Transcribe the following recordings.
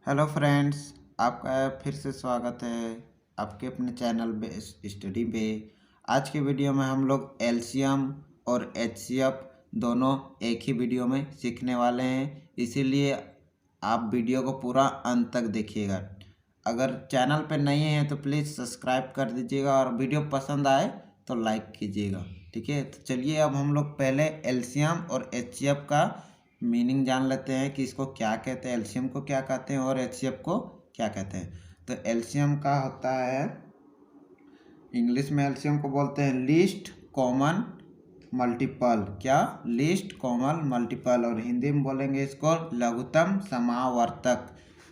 Hello friends, आपका फिर से स्वागत है आपके अपने चैनल पे स्टडी पे। आज के वीडियो में हम लोग एलसीएम और एचसीएफ दोनों एक ही वीडियो में सीखने वाले हैं, इसीलिए आप वीडियो को पूरा अंत तक देखिएगा। अगर चैनल पे नए हैं तो प्लीज़ सब्सक्राइब कर दीजिएगा और वीडियो पसंद आए तो लाइक कीजिएगा। ठीक है, तो चलिए अब हम लोग पहले एलसीएम और एचसीएफ का मीनिंग जान लेते हैं कि इसको क्या कहते हैं, एलसीएम को क्या कहते हैं और एचसीएफ को क्या कहते हैं। तो एलसीएम का होता है, इंग्लिश में एलसीएम को बोलते हैं लीस्ट कॉमन मल्टीपल। क्या? Least common multiple. और हिंदी में बोलेंगे इसको लघुत्तम समावर्तक।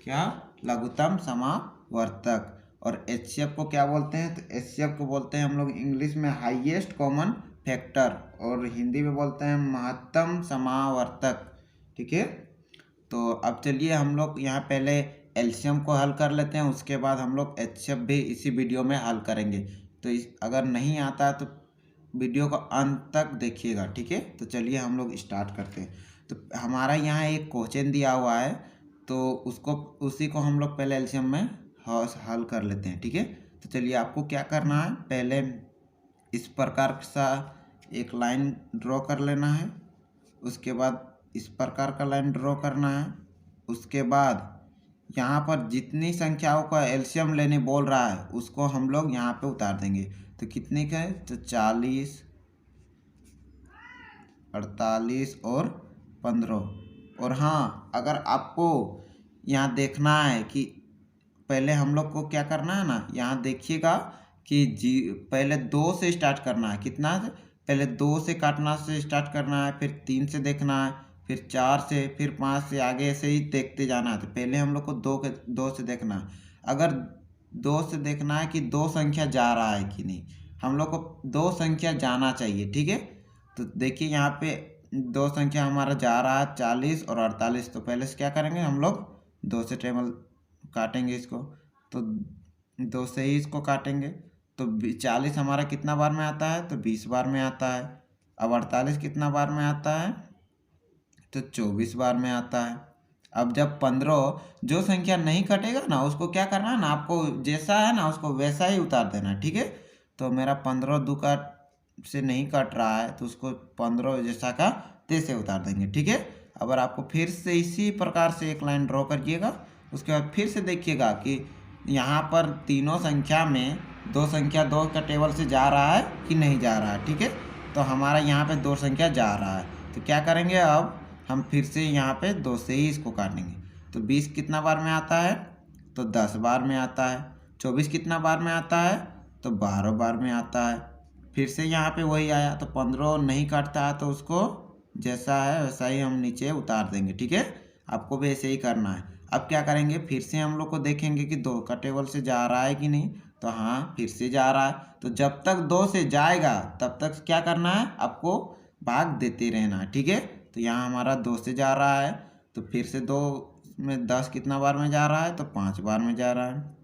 क्या? लघुत्तम समावर्तक। और एचसीएफ को क्या बोलते हैं? तो एचसीएफ को बोलते हैं हम लोग इंग्लिश में हाईएस्ट कॉमन फैक्टर और हिंदी में बोलते हैं महत्तम समावर्तक। ठीक है, तो अब चलिए हम लोग यहाँ पहले एलसीएम को हल कर लेते हैं, उसके बाद हम लोग एचसीएफ भी इसी वीडियो में हल करेंगे। तो अगर नहीं आता तो वीडियो को अंत तक देखिएगा। ठीक है, तो चलिए हम लोग स्टार्ट करते हैं। तो हमारा यहाँ एक क्वेश्चन दिया हुआ है, तो उसी को हम लोग पहले एलसीएम में हल कर लेते हैं। ठीक है, तो चलिए आपको क्या करना है, पहले इस प्रकार सा एक लाइन ड्रॉ कर लेना है, उसके बाद इस प्रकार का लाइन ड्रॉ करना है। उसके बाद यहाँ पर जितनी संख्याओं का एलसीएम लेने बोल रहा है उसको हम लोग यहाँ पे उतार देंगे। तो कितने का है? तो 40, 48 और 15। और हाँ, अगर आपको यहाँ देखना है कि पहले हम लोग को क्या करना है ना, यहाँ देखिएगा कि पहले 2 से स्टार्ट करना है। कितना है? पहले 2 से काटना से स्टार्ट करना है, फिर 3 से देखना है, फिर 4 से, फिर 5 से, आगे ऐसे ही देखते जाना है। तो पहले हम लोग को 2 से देखना है। अगर 2 से देखना है कि 2 संख्या जा रहा है कि नहीं, हम लोग को 2 संख्या जाना चाहिए। ठीक है, तो देखिए यहाँ पे 2 संख्या हमारा जा रहा है 40 और 48। तो पहले से क्या करेंगे, हम लोग 2 से टेबल काटेंगे इसको, तो 2 से ही इसको काटेंगे। तो 40 हमारा कितना बार में आता है? तो 20 बार में आता है। अब 48 कितना बार में आता है? तो 24 बार में आता है। अब जब 15 जो संख्या नहीं कटेगा ना उसको क्या करना है ना, आपको जैसा है ना उसको वैसा ही उतार देना है। ठीक है, तो मेरा 15 दो का से नहीं कट रहा है तो उसको 15 जैसा का तैसे उतार देंगे। ठीक है, अगर आपको फिर से इसी प्रकार से एक लाइन ड्रॉ करिएगा, उसके बाद फिर से देखिएगा कि यहाँ पर तीनों संख्या में 2 संख्या 2 का टेबल से जा रहा है कि नहीं जा रहा है। ठीक है, तो हमारा यहाँ पे 2 संख्या जा रहा है। तो क्या करेंगे, अब हम फिर से यहाँ पे 2 से ही इसको काटेंगे। तो 20 कितना बार में आता है? तो 10 बार में आता है। 24 कितना बार में आता है? तो 12 बार में आता है। फिर से यहाँ पे वही आया, तो 15 नहीं काटता है तो उसको जैसा है वैसा ही हम नीचे उतार देंगे। ठीक है, आपको भी ऐसे ही करना है। अब क्या करेंगे, फिर से हम लोग को देखेंगे कि 2 का टेबल से जा रहा है कि नहीं। तो हाँ, फिर से जा रहा है। तो जब तक 2 से जाएगा तब तक क्या करना है, आपको भाग देते रहना है। ठीक है, तो यहाँ हमारा 2 से जा रहा है, तो फिर से 2 में 10 कितना बार में जा रहा है? तो 5 बार में जा रहा है।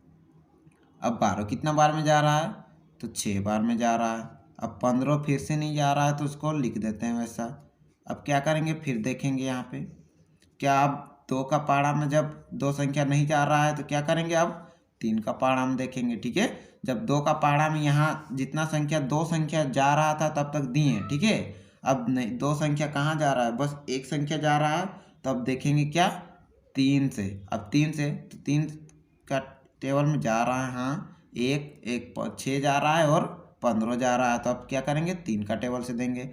अब 12 कितना बार में जा रहा है? तो 6 बार में जा रहा है। अब 15 फिर से नहीं जा रहा है तो उसको लिख देते हैं वैसा। अब क्या करेंगे, फिर देखेंगे यहाँ पे क्या, अब 2 का पाड़ा में जब 2 संख्या नहीं जा रहा है तो क्या करेंगे, अब 3 का पाड़ा में देखेंगे। ठीक है, जब 2 का पाड़ा में यहाँ जितना संख्या 2 संख्या जा रहा था तब तक दिए। ठीक है, अब नहीं, 2 संख्या कहाँ जा रहा है, बस एक संख्या जा रहा है। तो अब देखेंगे क्या, 3 से। अब 3 से, तो 3 का टेबल में जा रहा है, हाँ, एक 6 जा रहा है और 15 जा रहा है। तो अब क्या करेंगे, 3 का टेबल से देंगे।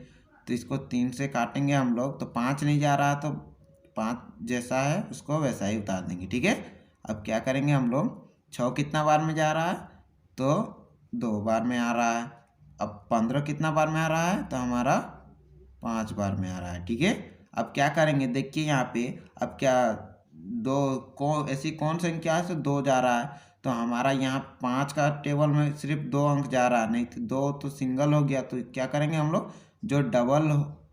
तो इसको 3 से काटेंगे हम लोग, तो 5 नहीं जा रहा है तो 5 जैसा है उसको वैसा ही उतार देंगे। ठीक है, अब क्या करेंगे हम लोग, 6 कितना बार में जा रहा है? तो 2 बार में आ रहा है। अब 15 कितना बार में आ रहा है? तो हमारा 5 बार में आ रहा है। ठीक है, अब क्या करेंगे, देखिए यहाँ पे अब क्या, ऐसी कौन संख्या है, तो 2 जा रहा है। तो हमारा यहाँ 5 का टेबल में सिर्फ 2 अंक जा रहा है, नहीं तो 2 तो सिंगल हो गया। तो क्या करेंगे हम लोग, जो डबल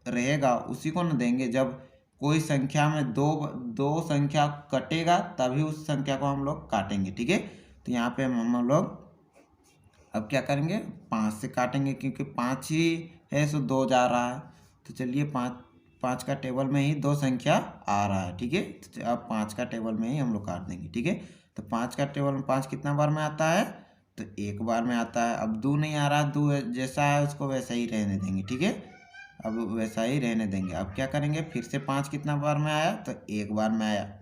रहेगा उसी को न देंगे। जब कोई संख्या में दो संख्या कटेगा तभी उस संख्या को हम लोग काटेंगे। ठीक है, तो यहाँ पे हम लोग अब क्या करेंगे, 5 से काटेंगे क्योंकि 5 ही है, सो 2 जा रहा है। तो चलिए 5 5 का टेबल में ही 2 संख्या आ रहा है, ठीक है। तो अब 5 का टेबल में ही हम लोग काट देंगे, ठीक है। तो 5 का टेबल में 5 कितना बार में आता है, तो 1 बार में आता है। अब 2 नहीं आ रहा, 2 जैसा है उसको वैसा ही रहने देंगे, ठीक है। अब वैसा ही रहने देंगे। अब क्या करेंगे, फिर से 5 कितना बार में आया, तो 1 बार में आया।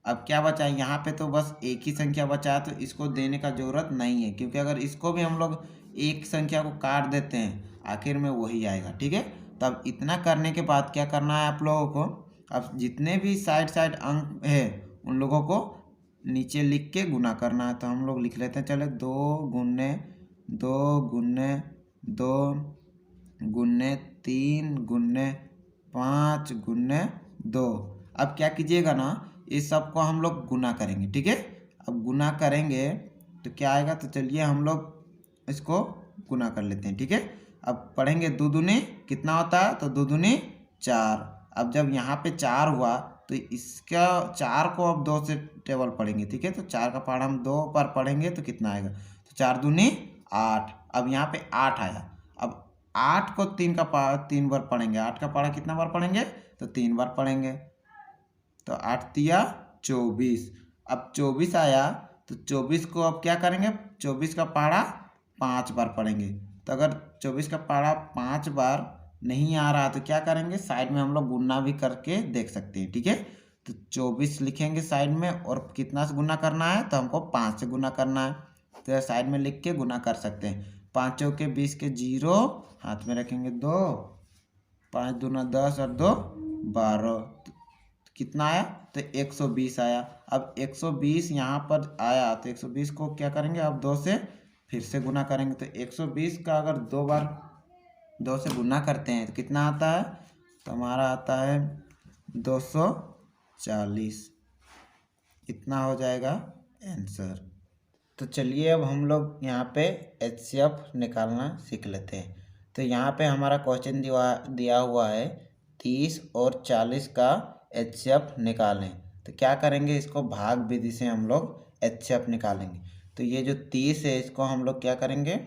अब क्या बचा है यहाँ पे, तो बस एक ही संख्या बचा है, तो इसको देने का ज़रूरत नहीं है, क्योंकि अगर इसको भी हम लोग एक संख्या को काट देते हैं आखिर में वही आएगा, ठीक है। तो अब इतना करने के बाद क्या करना है आप लोगों को, अब जितने भी साइड अंक है उन लोगों को नीचे लिख के गुना करना है। तो हम लोग लिख लेते हैं, चले 2 × 2 × 3 × 5 × 2। अब क्या कीजिएगा ना, इस सब को हम लोग गुना करेंगे, ठीक है। अब गुना करेंगे तो क्या आएगा, तो चलिए हम लोग इसको गुना कर लेते हैं, ठीक है। अब पढ़ेंगे 2 दूनी कितना होता है, तो 2 दूनी 4। अब जब यहाँ पे 4 हुआ तो इसका 4 को अब 2 से टेबल पढ़ेंगे, ठीक है। तो 4 का पहाड़ा हम 2 बार पढ़ेंगे तो कितना आएगा, तो 4 दूनी 8। अब यहाँ पे 8 आया। अब 8 को 3 बार पढ़ेंगे, 8 का पहाड़ा कितना बार पढ़ेंगे, तो 3 बार पढ़ेंगे। तो 8 तिया 24। अब 24 आया, तो 24 को अब क्या करेंगे, 24 का पहाड़ा 5 बार पढ़ेंगे। तो अगर 24 का पहाड़ा 5 बार नहीं आ रहा तो क्या करेंगे, साइड में हम लोग गुना भी करके देख सकते हैं, ठीक है। तो 24 लिखेंगे साइड में, और कितना से गुना करना है, तो हमको 5 से गुना करना है। तो साइड में लिख के गुना कर सकते हैं। 5 चौके 20 के 0, हाथ में रखेंगे 2, 5 दूना 10 और 2 12। कितना आया, तो 120 आया। अब 120 यहाँ पर आया, तो 120 को क्या करेंगे, अब 2 से फिर से गुना करेंगे। तो 120 का अगर 2 बार 2 से गुना करते हैं तो कितना आता है, तो हमारा आता है 240। इतना हो जाएगा आंसर। तो चलिए अब हम लोग यहाँ पे HCF निकालना सीख लेते हैं। तो यहाँ पे हमारा क्वेश्चन दिया हुआ है 30 और 40 का HCF निकालें। तो क्या करेंगे, इसको भाग विधि से हम लोग HCF निकालेंगे। तो ये जो 30 है इसको हम लोग क्या करेंगे,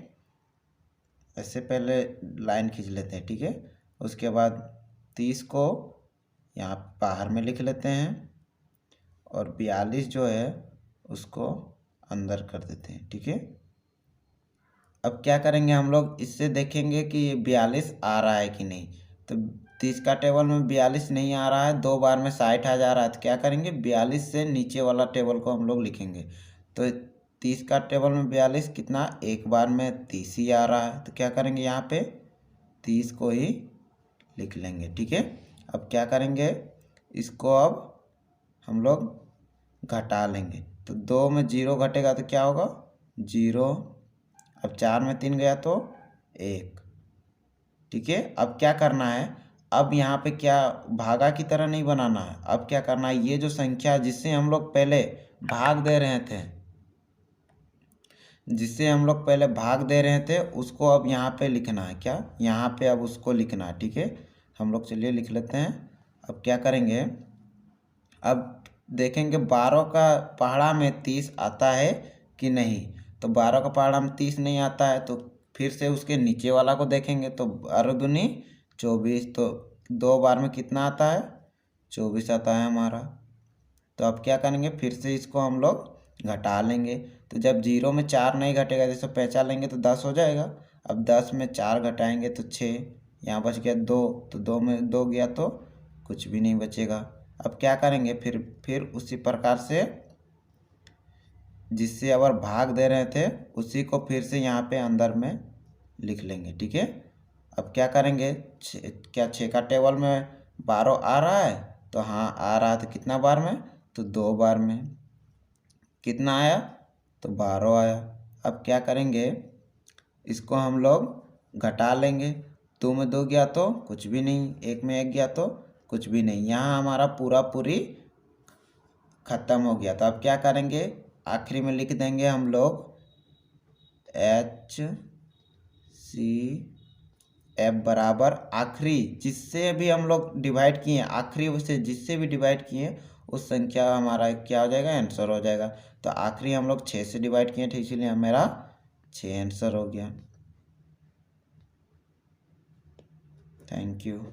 ऐसे पहले लाइन खींच लेते हैं, ठीक है। उसके बाद 30 को यहाँ बाहर में लिख लेते हैं, और 42 जो है उसको अंदर कर देते हैं, ठीक है। अब क्या करेंगे, हम लोग इससे देखेंगे कि 42 आ रहा है कि नहीं। तो 30 का टेबल में 42 नहीं आ रहा है, 2 बार में 60 आ जा रहा है। तो क्या करेंगे, 42 से नीचे वाला टेबल को हम लोग लिखेंगे। तो 30 का टेबल में 42 कितना, 1 बार में 30 ही आ रहा है। तो क्या करेंगे, यहाँ पे 30 को ही लिख लेंगे, ठीक है। अब क्या करेंगे, इसको अब हम लोग घटा लेंगे। तो 2 में 0 घटेगा तो क्या होगा, 0। अब 4 में 3 गया तो 1, ठीक है। अब क्या करना है, अब यहाँ पे क्या भागा की तरह नहीं बनाना है। अब क्या करना है, ये जो संख्या जिससे हम लोग पहले भाग दे रहे थे, उसको अब यहाँ पे लिखना है। क्या, यहाँ पे अब उसको लिखना है, ठीक है। हम लोग चलिए लिख लेते हैं। अब क्या करेंगे, अब देखेंगे 12 का पहाड़ा में 30 आता है कि नहीं। तो 12 का पहाड़ा में 30 नहीं आता है, तो फिर से उसके नीचे वाला को देखेंगे। तो 12 दूनी 24, तो 2 बार में कितना आता है, 24 आता है हमारा। तो अब क्या करेंगे, फिर से इसको हम लोग घटा लेंगे। तो जब 0 में 4 नहीं घटेगा, जैसे पहचान लेंगे तो 10 हो जाएगा। अब 10 में 4 घटाएंगे तो 6, यहाँ बच गया 2। तो 2 में 2 गया तो कुछ भी नहीं बचेगा। अब क्या करेंगे, फिर उसी प्रकार से जिससे अगर भाग दे रहे थे उसी को फिर से यहाँ पे अंदर में लिख लेंगे, ठीक है। अब क्या करेंगे, क्या 6 का टेबल में 12 आ रहा है, तो हाँ आ रहा है। तो कितना बार में, तो 2 बार में। कितना आया, तो 12 आया। अब क्या करेंगे, इसको हम लोग घटा लेंगे। 2 में 2 गया तो कुछ भी नहीं, 1 में 1 गया तो कुछ भी नहीं। यहाँ हमारा पूरी ख़त्म हो गया। तो अब क्या करेंगे, आखिरी में लिख देंगे हम लोग HCF बराबर आखिरी जिससे भी हम लोग डिवाइड किए, आखिरी से जिससे भी डिवाइड किए उस संख्या हमारा क्या हो जाएगा, आंसर हो जाएगा। तो आखिरी हम लोग 6 से डिवाइड किए थे, इसीलिए मेरा 6 आंसर हो गया। Thank you.